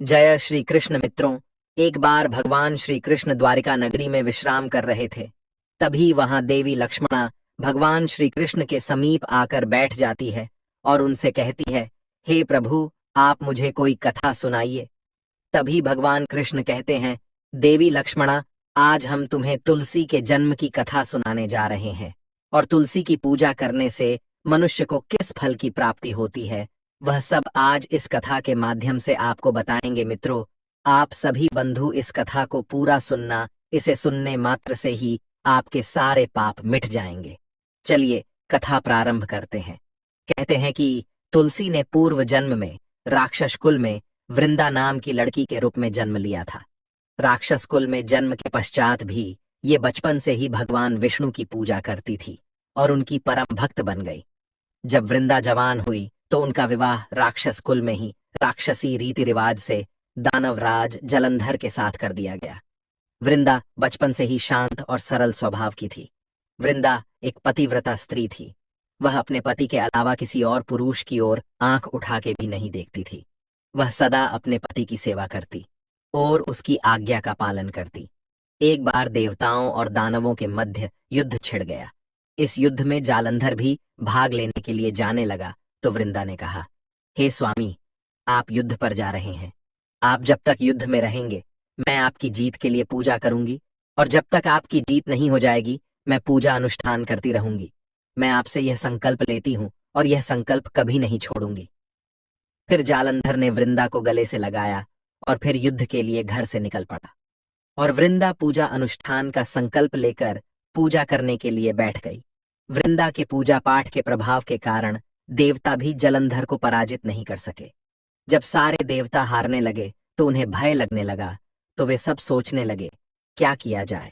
जय श्री कृष्ण मित्रों। एक बार भगवान श्री कृष्ण द्वारिका नगरी में विश्राम कर रहे थे। तभी वहां देवी लक्ष्मणा भगवान श्री कृष्ण के समीप आकर बैठ जाती है और उनसे कहती है, हे प्रभु, आप मुझे कोई कथा सुनाइए। तभी भगवान कृष्ण कहते हैं, देवी लक्ष्मणा, आज हम तुम्हें तुलसी के जन्म की कथा सुनाने जा रहे हैं और तुलसी की पूजा करने से मनुष्य को किस फल की प्राप्ति होती है, वह सब आज इस कथा के माध्यम से आपको बताएंगे। मित्रों, आप सभी बंधु इस कथा को पूरा सुनना। इसे सुनने मात्र से ही आपके सारे पाप मिट जाएंगे। चलिए कथा प्रारंभ करते हैं। कहते हैं कि तुलसी ने पूर्व जन्म में राक्षस कुल में वृंदा नाम की लड़की के रूप में जन्म लिया था। राक्षस कुल में जन्म के पश्चात भी ये बचपन से ही भगवान विष्णु की पूजा करती थी और उनकी परम भक्त बन गई। जब वृंदा जवान हुई तो उनका विवाह राक्षस कुल में ही राक्षसी रीति रिवाज से दानवराज जलंधर के साथ कर दिया गया। वृंदा बचपन से ही शांत और सरल स्वभाव की थी। वृंदा एक पतिव्रता स्त्री थी। वह अपने पति के अलावा किसी और पुरुष की ओर आंख उठा के भी नहीं देखती थी। वह सदा अपने पति की सेवा करती और उसकी आज्ञा का पालन करती। एक बार देवताओं और दानवों के मध्य युद्ध छिड़ गया। इस युद्ध में जालंधर भी भाग लेने के लिए जाने लगा तो वृंदा ने कहा, हे स्वामी, आप युद्ध पर जा रहे हैं। आप जब तक युद्ध में रहेंगे मैं आपकी जीत के लिए पूजा करूंगी और जब तक आपकी जीत नहीं हो जाएगी मैं पूजा अनुष्ठान करती रहूंगी। मैं आपसे यह संकल्प लेती हूं और यह संकल्प कभी नहीं छोड़ूंगी। फिर जालंधर ने वृंदा को गले से लगाया और फिर युद्ध के लिए घर से निकल पड़ा और वृंदा पूजा अनुष्ठान का संकल्प लेकर पूजा करने के लिए बैठ गई। वृंदा के पूजा पाठ के प्रभाव के कारण देवता भी जलंधर को पराजित नहीं कर सके। जब सारे देवता हारने लगे तो उन्हें भय लगने लगा, तो वे सब सोचने लगे, क्या किया जाए।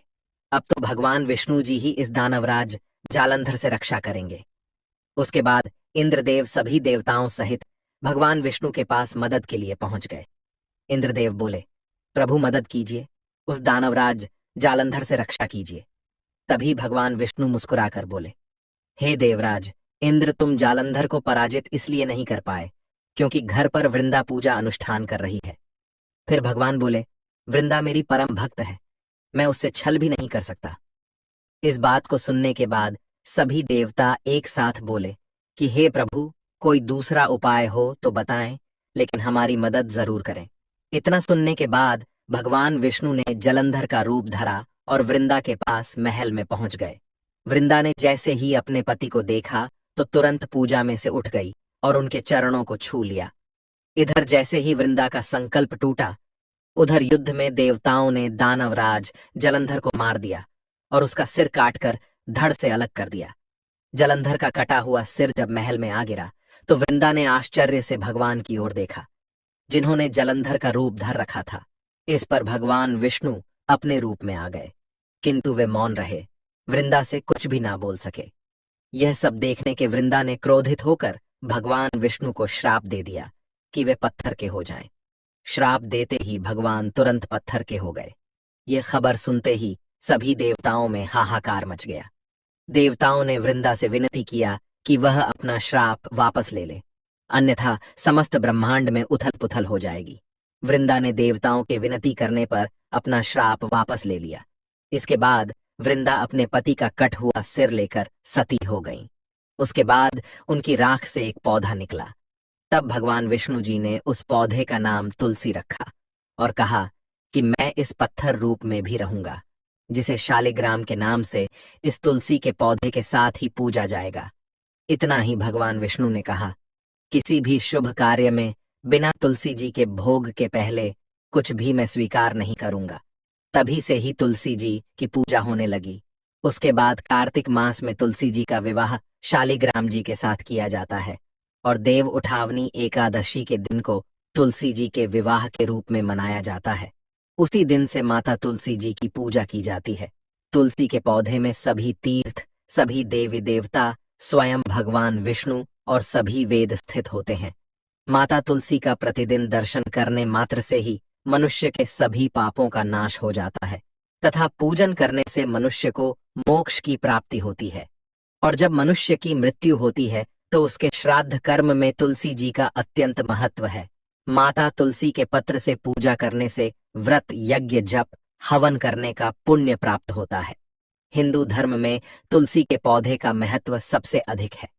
अब तो भगवान विष्णु जी ही इस दानवराज जालंधर से रक्षा करेंगे। उसके बाद इंद्रदेव सभी देवताओं सहित भगवान विष्णु के पास मदद के लिए पहुंच गए। इंद्रदेव बोले, प्रभु मदद कीजिए, उस दानवराज जालंधर से रक्षा कीजिए। तभी भगवान विष्णु मुस्कुराकर बोले, हे देवराज इंद्र, तुम जालंधर को पराजित इसलिए नहीं कर पाए क्योंकि घर पर वृंदा पूजा अनुष्ठान कर रही है। फिर भगवान बोले, वृंदा मेरी परम भक्त है, मैं उससे छल भी नहीं कर सकता। इस बात को सुनने के बाद सभी देवता एक साथ बोले कि हे प्रभु, कोई दूसरा उपाय हो तो बताएं, लेकिन हमारी मदद जरूर करें। इतना सुनने के बाद भगवान विष्णु ने जलंधर का रूप धरा और वृंदा के पास महल में पहुंच गए। वृंदा ने जैसे ही अपने पति को देखा तो तुरंत पूजा में से उठ गई और उनके चरणों को छू लिया। इधर जैसे ही वृंदा का संकल्प टूटा, उधर युद्ध में देवताओं ने दानवराज जलंधर को मार दिया और उसका सिर काटकर धड़ से अलग कर दिया। जलंधर का कटा हुआ सिर जब महल में आ गिरा तो वृंदा ने आश्चर्य से भगवान की ओर देखा, जिन्होंने जलंधर का रूप धर रखा था। इस पर भगवान विष्णु अपने रूप में आ गए, किंतु वे मौन रहे, वृंदा से कुछ भी ना बोल सके। यह सब देखने के वृंदा ने क्रोधित होकर भगवान विष्णु को श्राप दे दिया कि वे पत्थर के हो जाएं। श्राप देते ही भगवान तुरंत पत्थर के हो गए। ये खबर सुनते ही सभी देवताओं में हाहाकार मच गया। देवताओं ने वृंदा से विनती किया कि वह अपना श्राप वापस ले ले, अन्यथा समस्त ब्रह्मांड में उथल पुथल हो जाएगी। वृंदा ने देवताओं के विनती करने पर अपना श्राप वापस ले लिया। इसके बाद वृंदा अपने पति का कट हुआ सिर लेकर सती हो गईं। उसके बाद उनकी राख से एक पौधा निकला। तब भगवान विष्णु जी ने उस पौधे का नाम तुलसी रखा और कहा कि मैं इस पत्थर रूप में भी रहूंगा, जिसे शालिग्राम के नाम से इस तुलसी के पौधे के साथ ही पूजा जाएगा। इतना ही भगवान विष्णु ने कहा, किसी भी शुभ कार्य में बिना तुलसी जी के भोग के पहले कुछ भी मैं स्वीकार नहीं करूंगा। तभी से ही तुलसी जी की पूजा होने लगी। उसके बाद कार्तिक मास में तुलसी जी का विवाह शालिग्राम जी के साथ किया जाता है और देव उठावनी एकादशी के दिन को तुलसी जी के विवाह के रूप में मनाया जाता है। उसी दिन से माता तुलसी जी की पूजा की जाती है। तुलसी के पौधे में सभी तीर्थ, सभी देवी देवता, स्वयं भगवान विष्णु और सभी वेद स्थित होते हैं। माता तुलसी का प्रतिदिन दर्शन करने मात्र से ही मनुष्य के सभी पापों का नाश हो जाता है तथा पूजन करने से मनुष्य को मोक्ष की प्राप्ति होती है। और जब मनुष्य की मृत्यु होती है तो उसके श्राद्ध कर्म में तुलसी जी का अत्यंत महत्व है। माता तुलसी के पत्र से पूजा करने से व्रत, यज्ञ, जप, हवन करने का पुण्य प्राप्त होता है। हिंदू धर्म में तुलसी के पौधे का महत्व सबसे अधिक है।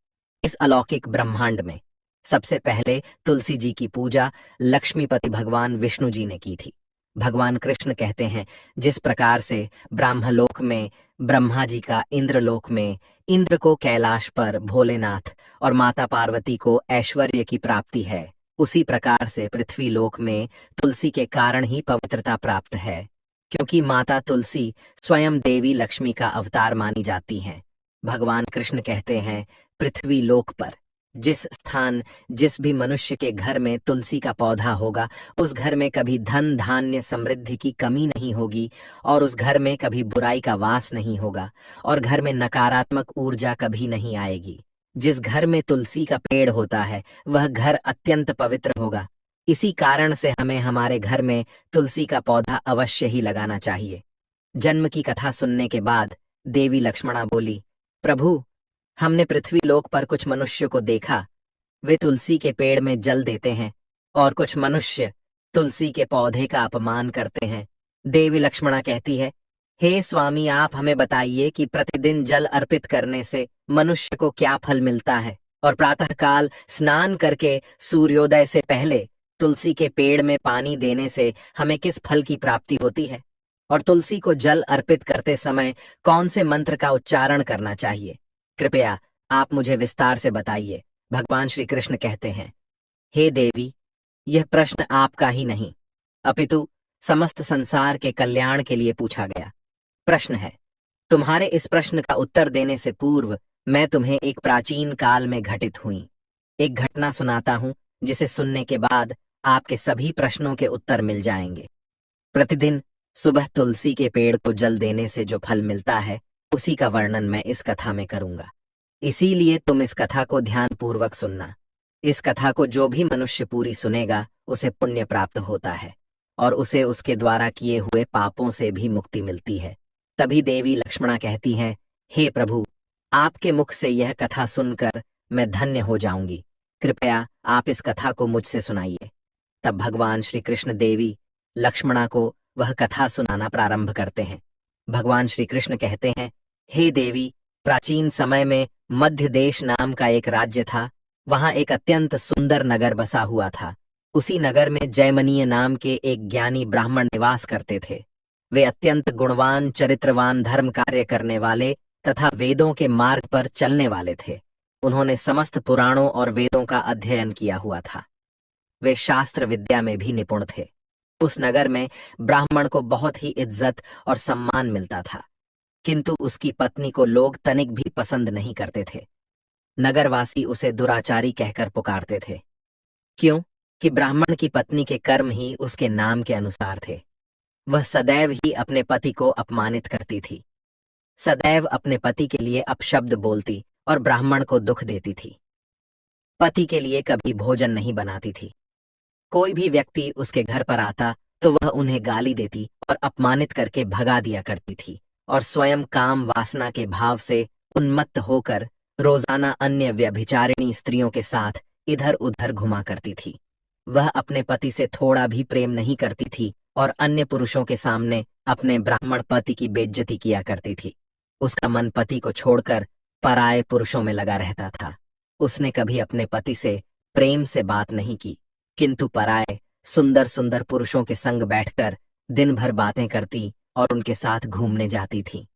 इस अलौकिक ब्रह्मांड में सबसे पहले तुलसी जी की पूजा लक्ष्मीपति भगवान विष्णु जी ने की थी। भगवान कृष्ण कहते हैं, जिस प्रकार से ब्रह्मलोक में ब्रह्मा जी का इंद्रलोक में, इंद्र को कैलाश पर भोलेनाथ और माता पार्वती को ऐश्वर्य की प्राप्ति है, उसी प्रकार से पृथ्वी लोक में तुलसी के कारण ही पवित्रता प्राप्त है, क्योंकि माता तुलसी स्वयं देवी लक्ष्मी का अवतार मानी जाती हैं। भगवान कृष्ण कहते हैं, पृथ्वी लोक पर जिस स्थान, जिस भी मनुष्य के घर में तुलसी का पौधा होगा, उस घर में कभी धन धान्य समृद्धि की कमी नहीं होगी, और उस घर में कभी बुराई का वास नहीं होगा, और घर में नकारात्मक ऊर्जा कभी नहीं आएगी। जिस घर में तुलसी का पेड़ होता है, वह घर अत्यंत पवित्र होगा। इसी कारण से हमें हमारे घर में तुलसी का पौधा अवश्य ही लगाना चाहिए। जन्म की कथा सुनने के बाद देवी लक्ष्मणा बोली, प्रभु, हमने पृथ्वी लोक पर कुछ मनुष्य को देखा, वे तुलसी के पेड़ में जल देते हैं, और कुछ मनुष्य तुलसी के पौधे का अपमान करते हैं। देवी लक्ष्मणा कहती है, हे स्वामी, आप हमें बताइए कि प्रतिदिन जल अर्पित करने से मनुष्य को क्या फल मिलता है, और प्रातःकाल स्नान करके सूर्योदय से पहले तुलसी के पेड़ में पानी देने से हमें किस फल की प्राप्ति होती है, और तुलसी को जल अर्पित करते समय कौन से मंत्र का उच्चारण करना चाहिए? कृपया आप मुझे विस्तार से बताइए। भगवान श्री कृष्ण कहते हैं, हे देवी, यह प्रश्न आपका ही नहीं, अपितु समस्त संसार के कल्याण के लिए पूछा गया प्रश्न है। तुम्हारे इस प्रश्न का उत्तर देने से पूर्व मैं तुम्हें एक प्राचीन काल में घटित हुई एक घटना सुनाता हूं, जिसे सुनने के बाद आपके सभी प्रश्नों के उत्तर मिल जाएंगे। प्रतिदिन सुबह तुलसी के पेड़ को जल देने से जो फल मिलता है, उसी का वर्णन मैं इस कथा में करूंगा। इसीलिए तुम इस कथा को ध्यानपूर्वक सुनना। इस कथा को जो भी मनुष्य पूरी सुनेगा, उसे पुण्य प्राप्त होता है, और उसे उसके द्वारा किए हुए पापों से भी मुक्ति मिलती है। तभी देवी लक्ष्मणा कहती हैं, हे प्रभु, आपके मुख से यह कथा सुनकर मैं धन्य हो जाऊंगी। कृपया आप इस कथा को मुझसे सुनाइए। तब भगवान श्री कृष्ण देवी लक्ष्मणा को वह कथा सुनाना प्रारंभ करते हैं। भगवान श्री कृष्ण कहते हैं, हे देवी, प्राचीन समय में मध्य देश नाम का एक राज्य था। वहां एक अत्यंत सुंदर नगर बसा हुआ था। उसी नगर में जयमनीय नाम के एक ज्ञानी ब्राह्मण निवास करते थे। वे अत्यंत गुणवान, चरित्रवान, धर्म कार्य करने वाले तथा वेदों के मार्ग पर चलने वाले थे। उन्होंने समस्त पुराणों और वेदों का अध्ययन किया हुआ था। वे शास्त्र विद्या में भी निपुण थे। उस नगर में ब्राह्मण को बहुत ही इज्जत और सम्मान मिलता था, किंतु उसकी पत्नी को लोग तनिक भी पसंद नहीं करते थे। नगरवासी उसे दुराचारी कहकर पुकारते थे। क्यों? कि ब्राह्मण की पत्नी के कर्म ही उसके नाम के अनुसार थे। वह सदैव ही अपने पति को अपमानित करती थी, सदैव अपने पति के लिए अपशब्द बोलती और ब्राह्मण को दुख देती थी। पति के लिए कभी भोजन नहीं बनाती थी। कोई भी व्यक्ति उसके घर पर आता तो वह उन्हें गाली देती और अपमानित करके भगा दिया करती थी, और स्वयं काम वासना के भाव से उन्मत्त होकर रोजाना अन्य व्यभिचारिणी स्त्रियों के साथ इधर उधर घुमा करती थी। वह अपने पति से थोड़ा भी प्रेम नहीं करती थी और अन्य पुरुषों के सामने अपने ब्राह्मण पति की बेइज्जती किया करती थी। उसका मन पति को छोड़कर पराये पुरुषों में लगा रहता था। उसने कभी अपने पति से प्रेम से बात नहीं की, किंतु पराये सुंदर सुंदर पुरुषों के संग बैठकर दिन भर बातें करती और उनके साथ घूमने जाती थी।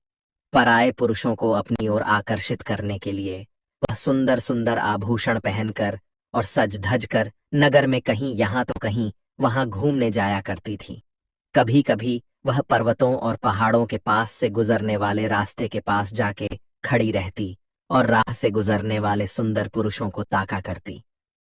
पराये पुरुषों को अपनी ओर आकर्षित करने के लिए वह सुंदर सुंदर आभूषण पहनकर और सज धज कर नगर में कहीं यहाँ तो कहीं वहां घूमने जाया करती थी। कभी कभी वह पर्वतों और पहाड़ों के पास से गुजरने वाले रास्ते के पास जाके खड़ी रहती और राह से गुजरने वाले सुंदर पुरुषों को ताका करती।